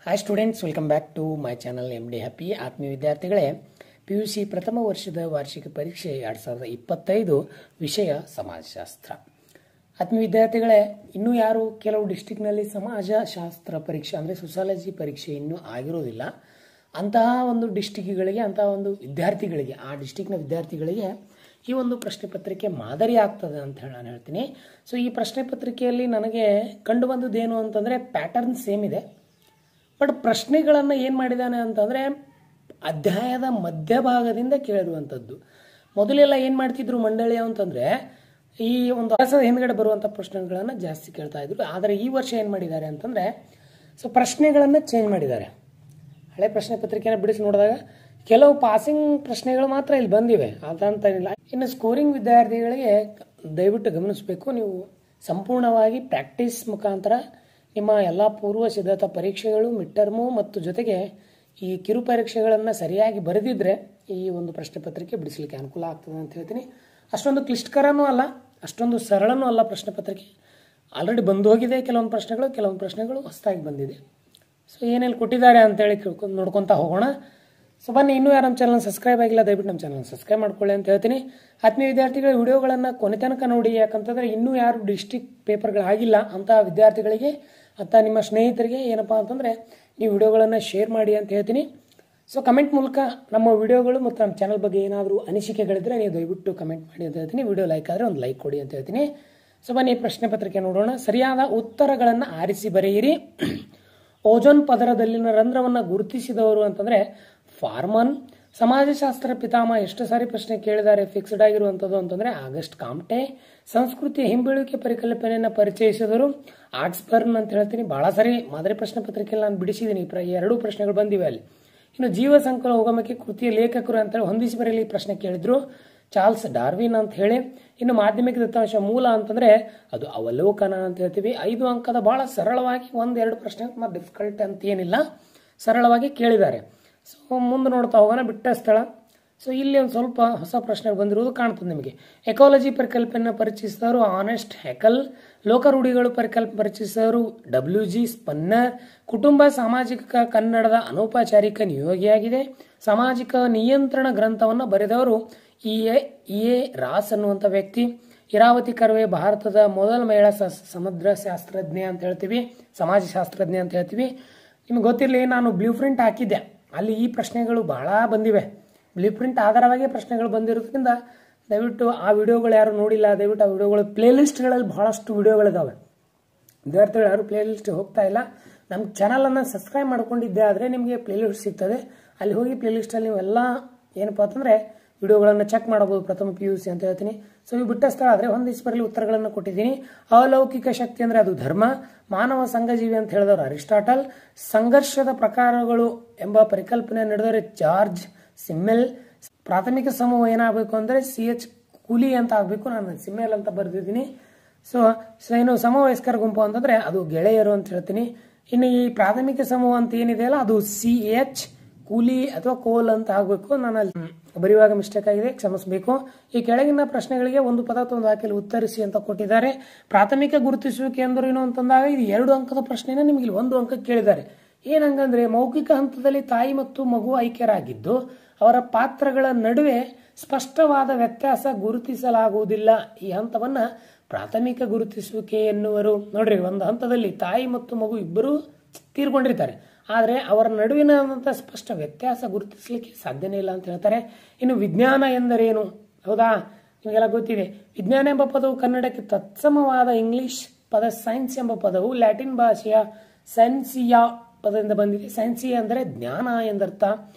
Hi students, welcome back to my channel MD happy. ಆತ್ಮೀಯ ವಿದ್ಯಾರ್ಥಿಗಳೇ, PUC ಪ್ರಥಮ ವರ್ಷದ ವಾರ್ಷಿಕ ಪರೀಕ್ಷೆ 2025 ವಿಷಯ ಸಮಾಜಶಾಸ್ತ್ರ. ಆತ್ಮೀಯ ವಿದ್ಯಾರ್ಥಿಗಳೇ, ಇನ್ನೂ ಯಾರು ಕೆಲವು ಡಿಸ್ಟಿಕ್ನಲ್ಲಿ ಸಮಾಜಶಾಸ್ತ್ರ ಪರೀಕ್ಷೆ ಅಂದರೆ ಸೋಷಾಲಜಿ ಪರೀಕ್ಷೆ ಇನ್ನೂ ಆಗಿರೋದಿಲ್ಲ, ಅಂತಹ ಒಂದು ಡಿಸ್ಟಿಕ್ಗಳಿಗೆ, ಅಂತಹ ಒಂದು ವಿದ್ಯಾರ್ಥಿಗಳಿಗೆ, ಆ ಡಿಸ್ಟಿಕ್ನ ವಿದ್ಯಾರ್ಥಿಗಳಿಗೆ ಈ ಒಂದು ಪ್ರಶ್ನೆ ಪತ್ರಿಕೆ ಮಾದರಿ ಆಗ್ತದೆ ಅಂತ ಹೇಳಿ ನಾನು ಹೇಳ್ತೀನಿ. ಸೊ ಈ ಪ್ರಶ್ನೆ ಪತ್ರಿಕೆಯಲ್ಲಿ ನನಗೆ ಕಂಡು ಬಂದದ್ದೇನು ಅಂತಂದರೆ ಪ್ಯಾಟರ್ನ್ ಸೇಮ್ ಇದೆ, ಬಟ್ ಪ್ರಶ್ನೆಗಳನ್ನು ಏನು ಮಾಡಿದ್ದಾನೆ ಅಂತಂದರೆ ಅಧ್ಯಾಯದ ಮಧ್ಯಭಾಗದಿಂದ ಕೇಳಿರುವಂಥದ್ದು. ಮೊದಲೆಲ್ಲ ಏನು ಮಾಡ್ತಿದ್ರು ಮಂಡಳಿಯ ಅಂತಂದರೆ ಈ ಒಂದು ಅಭ್ಯಾಸದ ಹಿಂದ್ಗಡೆ ಬರುವಂಥ ಪ್ರಶ್ನೆಗಳನ್ನು ಜಾಸ್ತಿ ಕೇಳ್ತಾ ಇದ್ರು. ಆದರೆ ಈ ವರ್ಷ ಏನು ಮಾಡಿದ್ದಾರೆ ಅಂತಂದರೆ ಪ್ರಶ್ನೆಗಳನ್ನು ಚೇಂಜ್ ಮಾಡಿದ್ದಾರೆ. ಹಳೆ ಪ್ರಶ್ನೆ ಪತ್ರಿಕೆಯನ್ನು ಬಿಡಿಸಿ ನೋಡಿದಾಗ ಕೆಲವು ಪಾಸಿಂಗ್ ಪ್ರಶ್ನೆಗಳು ಮಾತ್ರ ಇಲ್ಲಿ ಬಂದಿವೆ, ಅದಂತ ಇಲ್ಲ. ಇನ್ನು ಸ್ಕೋರಿಂಗ್ ವಿದ್ಯಾರ್ಥಿಗಳಿಗೆ ದಯವಿಟ್ಟು ಗಮನಿಸಬೇಕು, ನೀವು ಸಂಪೂರ್ಣವಾಗಿ ಪ್ರಾಕ್ಟೀಸ್ ಮುಖಾಂತರ ನಿಮ್ಮ ಎಲ್ಲ ಪೂರ್ವ ಸಿದ್ಧತಾ ಪರೀಕ್ಷೆಗಳು, ಮಿಡ್ ಟರ್ಮು ಮತ್ತು ಜೊತೆಗೆ ಈ ಕಿರು ಪರೀಕ್ಷೆಗಳನ್ನು ಸರಿಯಾಗಿ ಬರೆದಿದ್ದರೆ ಈ ಒಂದು ಪ್ರಶ್ನೆ ಪತ್ರಿಕೆ ಬಿಡಿಸಲಿಕ್ಕೆ ಅನುಕೂಲ ಆಗ್ತದೆ ಅಂತ ಹೇಳ್ತೀನಿ. ಅಷ್ಟೊಂದು ಕ್ಲಿಷ್ಟಕರನೂ ಅಲ್ಲ, ಅಷ್ಟೊಂದು ಸರಳನೂ ಅಲ್ಲ. ಪ್ರಶ್ನೆ ಪತ್ರಿಕೆ ಆಲ್ರೆಡಿ ಬಂದು ಹೋಗಿದೆ, ಕೆಲವೊಂದು ಪ್ರಶ್ನೆಗಳು ಹೊಸದಾಗಿ ಬಂದಿದೆ. ಸೊ ಏನೇನು ಕೊಟ್ಟಿದ್ದಾರೆ ಅಂತೇಳಿ ನೋಡ್ಕೊತಾ ಹೋಗೋಣ. ಸೊ ಬನ್ನಿ, ಇನ್ನೂ ಯಾರು ನಮ್ಮ ಚಾನಲ್ ಸಬ್ಸ್ಕ್ರೈಬ್ ಆಗಿಲ್ಲ, ದಯವಿಟ್ಟು ನಮ್ಮ ಚಾನಲ್ ಸಬ್ಸ್ಕ್ರೈಬ್ ಮಾಡ್ಕೊಳ್ಳಿ ಅಂತ ಹೇಳ್ತೀನಿ. ಆತ್ಮೀಯ ವಿದ್ಯಾರ್ಥಿಗಳ ವಿಡಿಯೋಗಳನ್ನು ಕೊನೆ ತನಕ ನೋಡಿ, ಯಾಕಂತಂದರೆ ಇನ್ನೂ ಯಾರು ಡಿಸ್ಟಿಕ್ ಪೇಪರ್ಗಳಾಗಿಲ್ಲ ಅಂತಹ ವಿದ್ಯಾರ್ಥಿಗಳಿಗೆ, ಅಂತ ನಿಮ್ಮ ಸ್ನೇಹಿತರಿಗೆ ಏನಪ್ಪ ಅಂತಂದರೆ ನೀವು ವಿಡಿಯೋಗಳನ್ನು ಶೇರ್ ಮಾಡಿ ಅಂತ ಹೇಳ್ತೀನಿ. ಸೊ ಕಮೆಂಟ್ ಮೂಲಕ ನಮ್ಮ ವಿಡಿಯೋಗಳು ಮತ್ತು ನಮ್ಮ ಚಾನಲ್ ಬಗ್ಗೆ ಏನಾದರೂ ಅನಿಸಿಕೆಗಳಿದ್ದರೆ ನೀವು ದಯವಿಟ್ಟು ಕಮೆಂಟ್ ಮಾಡಿ ಅಂತ ಹೇಳ್ತೀನಿ. ವಿಡಿಯೋ ಲೈಕ್ ಆದರೆ ಒಂದು ಲೈಕ್ ಕೊಡಿ ಅಂತ ಹೇಳ್ತೀನಿ. ಸೊ ಬನ್ನಿ ಪ್ರಶ್ನೆ ಪತ್ರಿಕೆ ನೋಡೋಣ. ಸರಿಯಾದ ಉತ್ತರಗಳನ್ನು ಆರಿಸಿ ಬರೆಯಿರಿ. ಓಜೋನ್ ಪದರದಲ್ಲಿನ ರಂಧ್ರವನ್ನು ಗುರುತಿಸಿದವರು ಅಂತಂದರೆ ಫಾರ್ಮನ್. ಸಮಾಜಶಾಸ್ತ್ರ ಪಿತಾಮಹ ಎಷ್ಟು ಸಾರಿ ಪ್ರಶ್ನೆ ಕೇಳಿದ್ದಾರೆ ಫಿಕ್ಸ್ಡ್ ಆಗಿರುವಂಥದ್ದು ಅಂತಂದರೆ ಆಗಸ್ಟ್ ಕಾಮ್ಟೆ. ಸಂಸ್ಕೃತಿಯ ಹಿಂಬೀಳುವಿಕೆ ಪರಿಕಲ್ಪನೆಯನ್ನು ಪರಿಚಯಿಸಿದವರು ಆಕ್ಸ್ಬರ್ನ್ ಅಂತ ಹೇಳ್ತೀನಿ. ಭಾಳ ಸಾರಿ ಮಾದರಿ ಪ್ರಶ್ನೆ ಪತ್ರಿಕೆಯಲ್ಲಿ ನಾನು ಬಿಡಿಸಿದ್ದೀನಿ, ಎರಡು ಪ್ರಶ್ನೆಗಳು ಬಂದಿವೆ ಅಲ್ಲಿ. ಇನ್ನು ಜೀವ ಸಂಕುಲ ಹೋಗಮಕ್ಕೆ ಕೃತಿಯ ಲೇಖಕರು ಅಂತೇಳಿ ಹೊಂದಿಸಿ ಬರೆಯಲಿ ಪ್ರಶ್ನೆ ಕೇಳಿದ್ರು ಚಾರ್ಲ್ಸ್ ಡಾರ್ವಿನ್ ಅಂತ ಹೇಳಿ. ಇನ್ನು ಮಾಧ್ಯಮಿಕ ದತ್ತಾಂಶ ಮೂಲ ಅಂತಂದರೆ ಅದು ಅವಲೋಕನ ಅಂತ ಹೇಳ್ತೀವಿ. 5 ಅಂಕದ ಭಾಳ ಸರಳವಾಗಿ, 1-2 ಪ್ರಶ್ನೆ ಮತ್ತು ಡಿಫಿಕಲ್ಟ್ ಅಂತ ಏನಿಲ್ಲ, ಸರಳವಾಗಿ ಕೇಳಿದ್ದಾರೆ. ಸೊ ಮುಂದೆ ನೋಡ್ತಾ ಹೋಗೋಣ. ಬಿಟ್ಟ ಸ್ಥಳ. ಸೊ ಇಲ್ಲಿ ಒಂದು ಸ್ವಲ್ಪ ಹೊಸ ಪ್ರಶ್ನೆ ಬಂದಿರುವುದು ಕಾಣ್ತದೆ ನಿಮಗೆ. ಎಕಾಲಜಿ ಪರಿಕಲ್ಪನೆ ಪರಿಚಯಿಸಿದವರು ಆನೆಸ್ಟ್ ಹೆಕಲ್. ಲೋಕರೂಢಿಗಳು ಪರಿಕಲ್ಪನೆ ಪರಿಚಯಿಸಿದವರು WG ಸ್ಪನ್ನರ್. ಕುಟುಂಬ ಸಾಮಾಜಿಕ ಕನ್ನಡದ ಅನೌಪಚಾರಿಕ ನಿಯೋಗಿಯಾಗಿದೆ. ಸಾಮಾಜಿಕ ನಿಯಂತ್ರಣ ಗ್ರಂಥವನ್ನು ಬರೆದವರು ಇ.ಎ. ರಾಸ್ ಅನ್ನುವಂಥ ವ್ಯಕ್ತಿ. ಇರಾವತಿ ಕರ್ವೆ ಭಾರತದ ಮೊದಲ ಮಹಿಳಾ ಸಮುದ್ರ ಶಾಸ್ತ್ರಜ್ಞ ಅಂತ ಹೇಳ್ತೀವಿ, ಸಮಾಜಶಾಸ್ತ್ರಜ್ಞ ಅಂತ ಹೇಳ್ತೀವಿ. ನಿಮ್ಗೆ ಗೊತ್ತಿರಲಿ, ನಾನು ಬ್ಲೂ ಪ್ರಿಂಟ್ ಹಾಕಿದ್ದೆ, ಅಲ್ಲಿ ಈ ಪ್ರಶ್ನೆಗಳು ಬಹಳ ಬಂದಿವೆ. ಬ್ಲೂ ಪ್ರಿಂಟ್ ಆಧಾರವಾಗಿ ಪ್ರಶ್ನೆಗಳು ಬಂದಿರೋದ್ರಿಂದ ದಯವಿಟ್ಟು ಆ ವಿಡಿಯೋಗಳು ಯಾರು ನೋಡಿಲ್ಲ, ದಯವಿಟ್ಟು ಆ ವಿಡಿಯೋಗಳು ಪ್ಲೇಲಿಸ್ಟ್ಗಳಲ್ಲಿ ಬಹಳಷ್ಟು ವಿಡಿಯೋಗಳಿದ್ದಾವೆ. ವಿದ್ಯಾರ್ಥಿಗಳು ಯಾರು ಪ್ಲೇಲಿಸ್ಟ್ ಹೋಗ್ತಾ ಇಲ್ಲ, ನಮ್ಮ ಚಾನಲನ್ನು ಸಬ್ಸ್ಕ್ರೈಬ್ ಮಾಡ್ಕೊಂಡಿದ್ದೆ ಆದರೆ ನಿಮಗೆ ಪ್ಲೇಲಿಸ್ಟ್ ಸಿಗ್ತದೆ. ಅಲ್ಲಿ ಹೋಗಿ ಪ್ಲೇಲಿಸ್ಟಲ್ಲಿ ನೀವೆಲ್ಲ ಏನಪ್ಪ ಅಂತಂದರೆ ವಿಡಿಯೋಗಳನ್ನು ಚೆಕ್ ಮಾಡಬಹುದು. ಪ್ರಥಮ PUC ಅಂತ ಹೇಳ್ತೀನಿ. ಸೊ ಇವು ಬಿಟ್ಟ ಸ್ಥಳ ಆದರೆ ಹೊಂದಿಸಿ ಬರಲಿ ಉತ್ತರಗಳನ್ನು ಕೊಟ್ಟಿದ್ದೀನಿ. ಅಲೌಕಿಕ ಶಕ್ತಿ ಅಂದರೆ ಅದು ಧರ್ಮ. ಮಾನವ ಸಂಘಜೀವಿ ಅಂತ ಹೇಳಿದವರು ಅರಿಸ್ಟಾಟಲ್. ಸಂಘರ್ಷದ ಪ್ರಕಾರಗಳು ಎಂಬ ಪರಿಕಲ್ಪನೆ ನಡೆದವರು ಜಾರ್ಜ್ ಸಿಮ್ಮೆಲ್. ಪ್ರಾಥಮಿಕ ಸಮೂಹ ಏನಾಗಬೇಕು ಅಂದರೆ CH ಕೂಲಿ ಅಂತ ಆಗಬೇಕು, ನಾನು ಸಿಮ್ಮೆಲ್ ಅಂತ ಬರೆದಿದ್ದೀನಿ. ಸೊ ಇನ್ನು ಸಮವಯಸ್ಕರ ಗುಂಪು ಅಂತಂದರೆ ಅದು ಗೆಳೆಯರು ಅಂತ ಹೇಳ್ತೀನಿ. ಇನ್ನು ಈ ಪ್ರಾಥಮಿಕ ಸಮೂಹ ಅಂತ ಏನಿದೆಯಲ್ಲ ಅದು CH ಕೂಲಿ ಅಥವಾ ಕೋಲ್ ಅಂತ ಆಗಬೇಕು. ನಾನು ಅಲ್ಲಿ ಬರೆಯುವಾಗ ಮಿಸ್ಟೇಕ್ ಆಗಿದೆ, ಕ್ಷಮಿಸಬೇಕು. ಈ ಕೆಳಗಿನ ಪ್ರಶ್ನೆಗಳಿಗೆ ಒಂದು ಪದ ಅಥವಾ ಒಂದು ವಾಕ್ಯದಲ್ಲಿ ಉತ್ತರಿಸಿ ಅಂತ ಕೊಟ್ಟಿದ್ದಾರೆ. ಪ್ರಾಥಮಿಕ ಗುರುತಿಸುವಿಕೆ ಎಂದರು ಏನು ಅಂತಂದಾಗ ಇದು 2 ಅಂಕದ ಪ್ರಶ್ನೆನ ನಿಮಗೆ ಇಲ್ಲಿ 1 ಅಂಕ ಕೇಳಿದ್ದಾರೆ. ಏನಂಗಂದ್ರೆ ಮೌಖಿಕ ಹಂತದಲ್ಲಿ ತಾಯಿ ಮತ್ತು ಮಗು ಐಕ್ಯರಾಗಿದ್ದು ಅವರ ಪಾತ್ರಗಳ ನಡುವೆ ಸ್ಪಷ್ಟವಾದ ವ್ಯತ್ಯಾಸ ಗುರುತಿಸಲಾಗುವುದಿಲ್ಲ. ಈ ಹಂತವನ್ನ ಪ್ರಾಥಮಿಕ ಗುರುತಿಸುವಿಕೆ ಎನ್ನುವರು. ನೋಡ್ರಿ, ಒಂದು ಹಂತದಲ್ಲಿ ತಾಯಿ ಮತ್ತು ಮಗು ಇಬ್ಬರು ತೀರ್ಕೊಂಡಿರ್ತಾರೆ, ಆದರೆ ಅವರ ನಡುವಿನ ಸ್ಪಷ್ಟ ವ್ಯತ್ಯಾಸ ಗುರುತಿಸಲಿಕ್ಕೆ ಸಾಧ್ಯನೇ ಇಲ್ಲ ಅಂತ ಹೇಳ್ತಾರೆ. ಇನ್ನು ವಿಜ್ಞಾನ ಎಂದರೇನು? ಹೌದಾ, ನಿಮಗೆಲ್ಲ ಗೊತ್ತಿದೆ. ವಿಜ್ಞಾನ ಎಂಬ ಪದವು ಕನ್ನಡಕ್ಕೆ ತತ್ಸಮವಾದ ಇಂಗ್ಲಿಷ್ ಪದ ಸೈನ್ಸ್ ಎಂಬ ಪದವು ಲ್ಯಾಟಿನ್ ಭಾಷೆಯ ಸೈನ್ಸಿಯಾ ಪದದಿಂದ ಬಂದಿದೆ. ಸೈನ್ಸಿಯಾ ಅಂದರೆ ಜ್ಞಾನ ಎಂದರ್ಥ.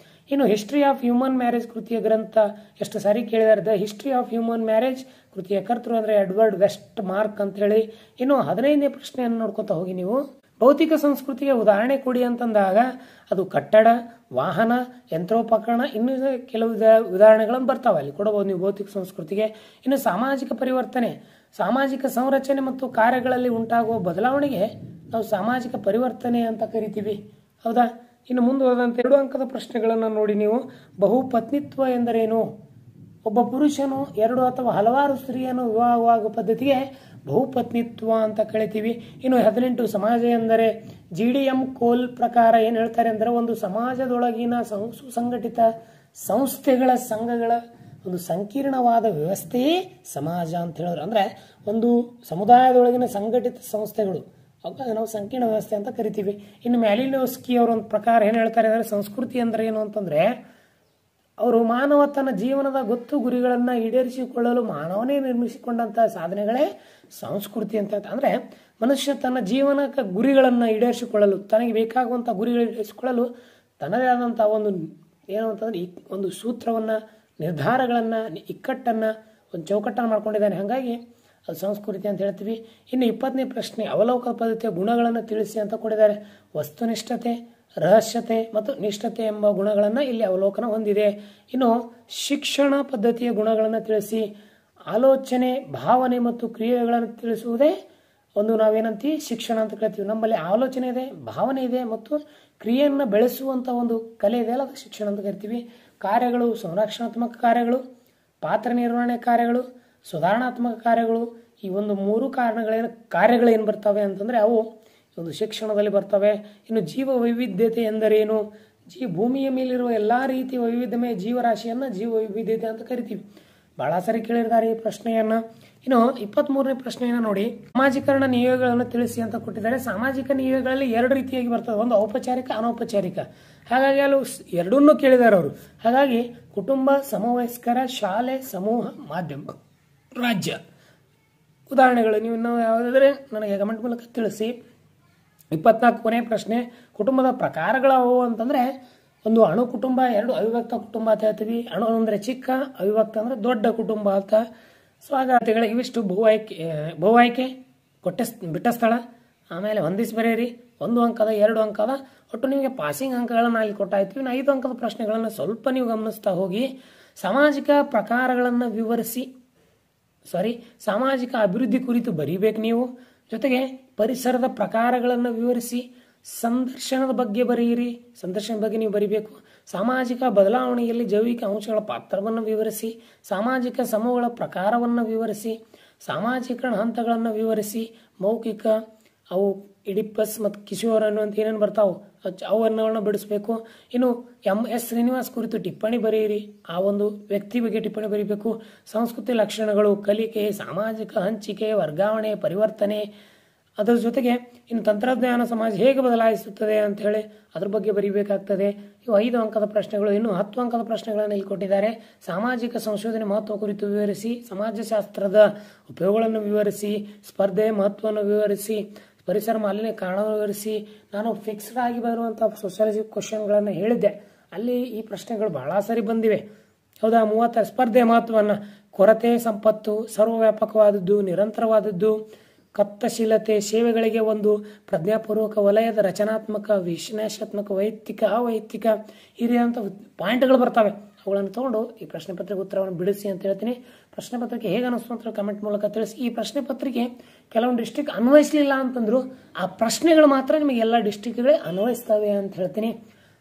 ಇನ್ನು ಹಿಸ್ಟ್ರಿ ಆಫ್ ಹ್ಯೂಮನ್ ಮ್ಯಾರೇಜ್ ಕೃತಿಯ ಗ್ರಂಥ ಎಷ್ಟು ಸಾರಿ ಕೇಳಿದ್ದಾರೆ. The history of human marriage ಕೃತಿಯ ಕರ್ತೃ ಅಂದರೆ ಎಡ್ವರ್ಡ್ ವೆಸ್ಟ್ ಮಾರ್ಕ್ ಅಂತ ಹೇಳಿ. ಇನ್ನು 15ನೇ ಪ್ರಶ್ನೆಯನ್ನು ನೋಡ್ಕೊತಾ ಹೋಗಿ ನೀವು. ಭೌತಿಕ ಸಂಸ್ಕೃತಿಗೆ ಉದಾಹರಣೆ ಕೊಡಿ ಅಂತಂದಾಗ ಅದು ಕಟ್ಟಡ, ವಾಹನ, ಯಂತ್ರೋಪಕರಣ, ಇನ್ನು ಕೆಲವು ಉದಾಹರಣೆಗಳನ್ನು ಬರ್ತಾವೆ, ಅಲ್ಲಿ ಕೊಡಬಹುದು ನೀವು ಭೌತಿಕ ಸಂಸ್ಕೃತಿಗೆ. ಇನ್ನು ಸಾಮಾಜಿಕ ಪರಿವರ್ತನೆ, ಸಾಮಾಜಿಕ ಸಂರಚನೆ ಮತ್ತು ಕಾರ್ಯಗಳಲ್ಲಿ ಉಂಟಾಗುವ ಬದಲಾವಣೆಗೆ ನಾವು ಸಾಮಾಜಿಕ ಪರಿವರ್ತನೆ ಅಂತ ಕರಿತೀವಿ. ಹೌದಾ. ಇನ್ನು ಮುಂದುವರೆದಂತೆ 2 ಅಂಕದ ಪ್ರಶ್ನೆಗಳನ್ನು ನೋಡಿ ನೀವು. ಬಹುಪತ್ನಿತ್ವ ಎಂದರೇನು? ಒಬ್ಬ ಪುರುಷನು 2 ಅಥವಾ ಹಲವಾರು ಸ್ತ್ರೀಯನ್ನು ವಿವಾಹವಾಗುವ ಪದ್ಧತಿಗೆ ಬಹುಪತ್ನಿತ್ವ ಅಂತ ಕರಿತೀವಿ. ಇನ್ನು 18 ಸಮಾಜ ಎಂದರೆ GDM ಕೋಲ್ ಪ್ರಕಾರ ಏನು ಹೇಳ್ತಾರೆ ಅಂದರೆ ಒಂದು ಸಮಾಜದೊಳಗಿನ ಸುಸಂಘಟಿತ ಸಂಸ್ಥೆಗಳ ಸಂಘಗಳ ಒಂದು ಸಂಕೀರ್ಣವಾದ ವ್ಯವಸ್ಥೆಯೇ ಸಮಾಜ ಅಂತ ಹೇಳಿದ್ರು. ಅಂದರೆ ಒಂದು ಸಮುದಾಯದೊಳಗಿನ ಸಂಘಟಿತ ಸಂಸ್ಥೆಗಳು ಅವಾಗ ನಾವು ಸಂಕೀರ್ಣ ವ್ಯವಸ್ಥೆ ಅಂತ ಕರಿತೀವಿ. ಇನ್ನು ಮ್ಯಾಲಿನೋವ್ಸ್ಕಿ ಅವರ ಒಂದು ಪ್ರಕಾರ ಏನು ಹೇಳ್ತಾರೆ ಅಂದರೆ ಸಂಸ್ಕೃತಿ ಅಂದರೆ ಏನು ಅಂತಂದರೆ ಅವರು ಮಾನವ ತನ್ನ ಜೀವನದ ಗೊತ್ತು ಗುರಿಗಳನ್ನು ಈಡೇರಿಸಿಕೊಳ್ಳಲು ಮಾನವನೇ ನಿರ್ಮಿಸಿಕೊಂಡಂತಹ ಸಾಧನೆಗಳೇ ಸಂಸ್ಕೃತಿ ಅಂತ. ಅಂದರೆ ಮನುಷ್ಯ ತನ್ನ ಜೀವನಕ್ಕೆ ಗುರಿಗಳನ್ನು ಈಡೇರಿಸಿಕೊಳ್ಳಲು ತನಗೆ ಬೇಕಾಗುವಂಥ ಗುರಿಗಳನ್ನು ಈಡೇರಿಸಿಕೊಳ್ಳಲು ತನ್ನದೇ ಆದಂಥ ಒಂದು ಏನು ಅಂತಂದ್ರೆ ಒಂದು ಸೂತ್ರವನ್ನು ನಿರ್ಧಾರಗಳನ್ನು ಇಕ್ಕಟ್ಟನ್ನು ಒಂದು ಚೌಕಟ್ಟನ್ನು ಮಾಡ್ಕೊಂಡಿದ್ದಾನೆ. ಹಾಗಾಗಿ ಅದು ಸಂಸ್ಕೃತಿ ಅಂತ ಹೇಳ್ತೀವಿ. ಇನ್ನು 20ನೇ ಪ್ರಶ್ನೆ ಅವಲೋಕನ ಪದ್ಧತಿಯ ಗುಣಗಳನ್ನು ತಿಳಿಸಿ ಅಂತ ಕೊಟ್ಟಿದ್ದಾರೆ. ವಸ್ತುನಿಷ್ಠತೆ, ರಹಸ್ಯತೆ ಮತ್ತು ನಿಷ್ಠತೆ ಎಂಬ ಗುಣಗಳನ್ನು ಇಲ್ಲಿ ಅವಲೋಕನ ಹೊಂದಿದೆ. ಇನ್ನು ಶಿಕ್ಷಣ ಪದ್ಧತಿಯ ಗುಣಗಳನ್ನು ತಿಳಿಸಿ. ಆಲೋಚನೆ, ಭಾವನೆ ಮತ್ತು ಕ್ರಿಯೆಗಳನ್ನು ತಿಳಿಸುವುದೇ ಒಂದು ನಾವೇನಂತೀವಿ ಶಿಕ್ಷಣ ಅಂತ ಕರಿತೀವಿ. ನಮ್ಮಲ್ಲಿ ಆಲೋಚನೆ ಇದೆ, ಭಾವನೆ ಇದೆ ಮತ್ತು ಕ್ರಿಯೆಯನ್ನು ಬೆಳೆಸುವಂಥ ಒಂದು ಕಲೆ ಇದೆ ಅಲ್ಲ, ಅದು ಶಿಕ್ಷಣ ಅಂತ ಕರಿತೀವಿ. ಕಾರ್ಯಗಳು, ಸಂರಕ್ಷಣಾತ್ಮಕ ಕಾರ್ಯಗಳು, ಪಾತ್ರ ನಿರ್ವಹಣೆ ಕಾರ್ಯಗಳು, ಸುಧಾರಣಾತ್ಮಕ ಕಾರ್ಯಗಳು, ಈ ಒಂದು 3 ಕಾರ್ಯಗಳೇನು ಬರ್ತವೆ ಅಂತಂದರೆ ಅವು ಒಂದು ಶಿಕ್ಷಣದಲ್ಲಿ ಬರ್ತವೆ. ಇನ್ನು ಜೀವ ವೈವಿಧ್ಯತೆ ಎಂದರೇನು? ಭೂಮಿಯ ಮೇಲಿರುವ ಎಲ್ಲ ರೀತಿಯ ವೈವಿಧ್ಯಮಯ ಜೀವರಾಶಿಯನ್ನು ಜೀವ ವೈವಿಧ್ಯತೆ ಅಂತ ಕರಿತೀವಿ. ಬಹಳ ಸರಿ ಕೇಳಿದ್ದಾರೆ ಈ ಪ್ರಶ್ನೆಯನ್ನು. ಇನ್ನು 23ನೇ ಪ್ರಶ್ನೆಯನ್ನು ನೋಡಿ. ಸಾಮಾಜೀಕರಣ ನಿಯೋಗಗಳನ್ನು ತಿಳಿಸಿ ಅಂತ ಕೊಟ್ಟಿದ್ದಾರೆ. ಸಾಮಾಜಿಕ ನಿಯೋಗಗಳಲ್ಲಿ 2 ರೀತಿಯಾಗಿ ಬರ್ತದೆ, ಒಂದು ಔಪಚಾರಿಕ, ಅನೌಪಚಾರಿಕ. ಹಾಗಾಗಿ ಅಲ್ಲಿ ಎರಡನ್ನೂ ಕೇಳಿದ್ದಾರೆ ಅವರು. ಹಾಗಾಗಿ ಕುಟುಂಬ, ಸಮವಯಸ್ಕರ, ಶಾಲೆ, ಸಮೂಹ, ಮಾಧ್ಯಮ, ರಾಜ್ಯ. ಉದಾಹರಣೆಗಳು ನೀವು ಇನ್ನೂ ಯಾವುದಾದ್ರೆ ನನಗೆ ಕಮೆಂಟ್ ಮೂಲಕ ತಿಳಿಸಿ. 24 ಕೊನೆಯ ಪ್ರಶ್ನೆ. ಕುಟುಂಬದ ಪ್ರಕಾರಗಳವು ಅಂತಂದರೆ ಒಂದು ಅಣು ಕುಟುಂಬ, 2 ಅವಿಭಕ್ತ ಕುಟುಂಬ ಅಂತ ಹೇಳ್ತೀವಿ. ಅಣು ಅಂದರೆ ಚಿಕ್ಕ, ಅವಿಭಕ್ತ ಅಂದರೆ ದೊಡ್ಡ ಕುಟುಂಬ ಅಂತ. ಸೊ ಹಾಗಾದ್ರೆ ಇವಿಷ್ಟು ಬಹು ಆಯ್ಕೆ, ಬಿಟ್ಟ ಸ್ಥಳ, ಆಮೇಲೆ ಹೊಂದಿಸಿ ಬರೆಯಿರಿ, 1 ಅಂಕದ 2 ಅಂಕದ ಒಟ್ಟು ನಿಮಗೆ ಪಾಸಿಂಗ್ ಅಂಕಗಳನ್ನು ಅಲ್ಲಿ ಕೊಟ್ಟಾಯ್ತು. ಇನ್ನು 5 ಅಂಕದ ಪ್ರಶ್ನೆಗಳನ್ನು ಸ್ವಲ್ಪ ನೀವು ಗಮನಿಸ್ತಾ ಹೋಗಿ. ಸಾಮಾಜಿಕ ಪ್ರಕಾರಗಳನ್ನು ವಿವರಿಸಿ, ಸಾಮಾಜಿಕ ಅಭಿವೃದ್ಧಿ ಕುರಿತು ಬರೀಬೇಕು ನೀವು. ಜೊತೆಗೆ ಪರಿಸರದ ಪ್ರಕಾರಗಳನ್ನು ವಿವರಿಸಿ, ಸಂದರ್ಶನದ ಬಗ್ಗೆ ಬರೆಯಿರಿ, ಸಂದರ್ಶನದ ಬಗ್ಗೆ ನೀವು ಬರೀಬೇಕು. ಸಾಮಾಜಿಕ ಬದಲಾವಣೆಯಲ್ಲಿ ಜೈವಿಕ ಅಂಶಗಳ ಪಾತ್ರವನ್ನು ವಿವರಿಸಿ, ಸಾಮಾಜಿಕ ಸಮೂಹಗಳ ಪ್ರಕಾರವನ್ನು ವಿವರಿಸಿ, ಸಾಮಾಜೀಕರಣ ಹಂತಗಳನ್ನು ವಿವರಿಸಿ, ಮೌಖಿಕ, ಅವು ಇಡಿಪಸ್ ಮತ್ತು ಕಿಶೋರ್ ಅನ್ನುವಂಥ ಏನೇನು ಬರ್ತಾವೆ ಅವನ್ನು ಬಿಡಿಸ್ಬೇಕು. ಇನ್ನು MS ಶ್ರೀನಿವಾಸ್ ಕುರಿತು ಟಿಪ್ಪಣಿ ಬರೆಯಿರಿ, ಆ ಒಂದು ವ್ಯಕ್ತಿ ಬಗ್ಗೆ ಟಿಪ್ಪಣಿ ಬರೀಬೇಕು. ಸಂಸ್ಕೃತಿ ಲಕ್ಷಣಗಳು, ಕಲಿಕೆ, ಸಾಮಾಜಿಕ ಹಂಚಿಕೆ, ವರ್ಗಾವಣೆ, ಪರಿವರ್ತನೆ, ಅದರ ಜೊತೆಗೆ ಇನ್ನು ತಂತ್ರಜ್ಞಾನ ಸಮಾಜ ಹೇಗೆ ಬದಲಾಯಿಸುತ್ತದೆ ಅಂತ ಹೇಳಿ ಅದ್ರ ಬಗ್ಗೆ ಬರೀಬೇಕಾಗ್ತದೆ. ಇವು 5 ಅಂಕದ ಪ್ರಶ್ನೆಗಳು. ಇನ್ನು 10 ಅಂಕದ ಪ್ರಶ್ನೆಗಳನ್ನು ಇಲ್ಲಿ ಕೊಟ್ಟಿದ್ದಾರೆ. ಸಾಮಾಜಿಕ ಸಂಶೋಧನೆ ಮಹತ್ವ ಕುರಿತು ವಿವರಿಸಿ, ಸಮಾಜಶಾಸ್ತ್ರದ ಉಪಯೋಗಗಳನ್ನು ವಿವರಿಸಿ, ಸ್ಪರ್ಧೆ ಮಹತ್ವವನ್ನು ವಿವರಿಸಿ, ಪರಿಸರ ಮಾಲಿನ್ಯ ಕಾರಣವನ್ನು ವಿವರಿಸಿ. ನಾನು ಫಿಕ್ಸ್ಡ್ ಆಗಿ ಬರುವಂಥ ಸೋಷಿಯಾಲಜಿ ಕ್ವಶನ್ಗಳನ್ನು ಹೇಳಿದ್ದೆ, ಅಲ್ಲಿ ಈ ಪ್ರಶ್ನೆಗಳು ಬಹಳ ಸರಿ ಬಂದಿವೆ. ಹೌದಾ? 30 ಸ್ಪರ್ಧೆ ಮಹತ್ವವನ್ನು, ಕೊರತೆ ಸಂಪತ್ತು, ಸರ್ವವ್ಯಾಪಕವಾದದ್ದು, ನಿರಂತರವಾದದ್ದು, ಕತ್ತಶೀಲತೆ, ಸೇವೆಗಳಿಗೆ ಒಂದು ಪ್ರಜ್ಞಾಪೂರ್ವಕ ವಲಯದ ರಚನಾತ್ಮಕ, ವಿಶ್ಲೇಷಣಾತ್ಮಕ, ವೈಯಕ್ತಿಕ, ಅವೈಯಕ್ತಿಕ, ಈ ರೀತಿಯಂಥ ಪಾಯಿಂಟ್ಗಳು ಬರ್ತವೆ. ಅವುಗಳನ್ನು ತಗೊಂಡು ಈ ಪ್ರಶ್ನೆ ಪತ್ರಿಕೆ ಉತ್ತರವನ್ನು ಬಿಡಿಸಿ ಅಂತ ಹೇಳ್ತೀನಿ. ಪ್ರಶ್ನೆ ಪತ್ರಿಕೆ ಹೇಗೆ ಅನ್ನಿಸ್ತು ಅಂತ ಕಮೆಂಟ್ ಮೂಲಕ ತಿಳಿಸಿ. ಈ ಪ್ರಶ್ನೆ ಪತ್ರಿಕೆ ಕೆಲವೊಂದು ಡಿಸ್ಟ್ರಿಕ್ಟ್ ಅನ್ವಯಿಸಲಿಲ್ಲ ಅಂತಂದ್ರು ಆ ಪ್ರಶ್ನೆಗಳು ಮಾತ್ರ ನಿಮಗೆ ಎಲ್ಲ ಡಿಸ್ಟ್ರಿಕ್ಟ್ಗಳೇ ಅನ್ವಯಿಸ್ತವೆ ಅಂತ ಹೇಳ್ತೀನಿ.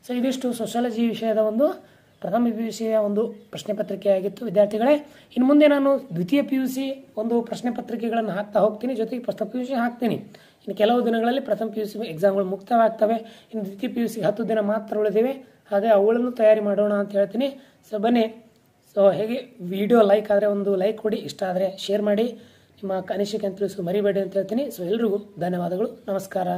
ಸೊ ಇದಿಷ್ಟು ಸೋಷಿಯಾಲಜಿ ವಿಷಯದ ಒಂದು ಪ್ರಥಮ PUC ಒಂದು ಪ್ರಶ್ನೆ ಪತ್ರಿಕೆ ಆಗಿತ್ತು ವಿದ್ಯಾರ್ಥಿಗಳೇ. ಇನ್ನು ಮುಂದೆ ನಾನು ದ್ವಿತೀಯ PUC ಒಂದು ಪ್ರಶ್ನೆ ಪತ್ರಿಕೆಗಳನ್ನು ಹಾಕ್ತಾ ಹೋಗ್ತೀನಿ, ಜೊತೆಗೆ ಪ್ರಥಮ PUC ಹಾಕ್ತೀನಿ. ಇನ್ನು ಕೆಲವು ದಿನಗಳಲ್ಲಿ ಪ್ರಥಮ PUC ಎಕ್ಸಾಮ್ಗಳು ಮುಕ್ತವಾಗ್ತವೆ. ಇನ್ನು ದ್ವಿತೀಯ PUC 10 ದಿನ ಮಾತ್ರ ಉಳಿದಿವೆ. ಹಾಗೆ ಅವುಗಳನ್ನು ತಯಾರಿ ಮಾಡೋಣ ಅಂತ ಹೇಳ್ತೀನಿ. ಸೊ ಬನ್ನಿ. ಸೊ ಹೇಗೆ ವಿಡಿಯೋ ಲೈಕ್ ಆದರೆ ಒಂದು ಲೈಕ್ ಕೊಡಿ, ಇಷ್ಟ ಆದರೆ ಶೇರ್ ಮಾಡಿ, ನಿಮ್ಮ ಅನಿಸಿಕೆ ಅಂತ ತಿಳಿಸೋದು ಮರಿಬೇಡಿ ಅಂತ ಹೇಳ್ತೀನಿ. ಸೊ ಎಲ್ರಿಗೂ ಧನ್ಯವಾದಗಳು, ನಮಸ್ಕಾರ.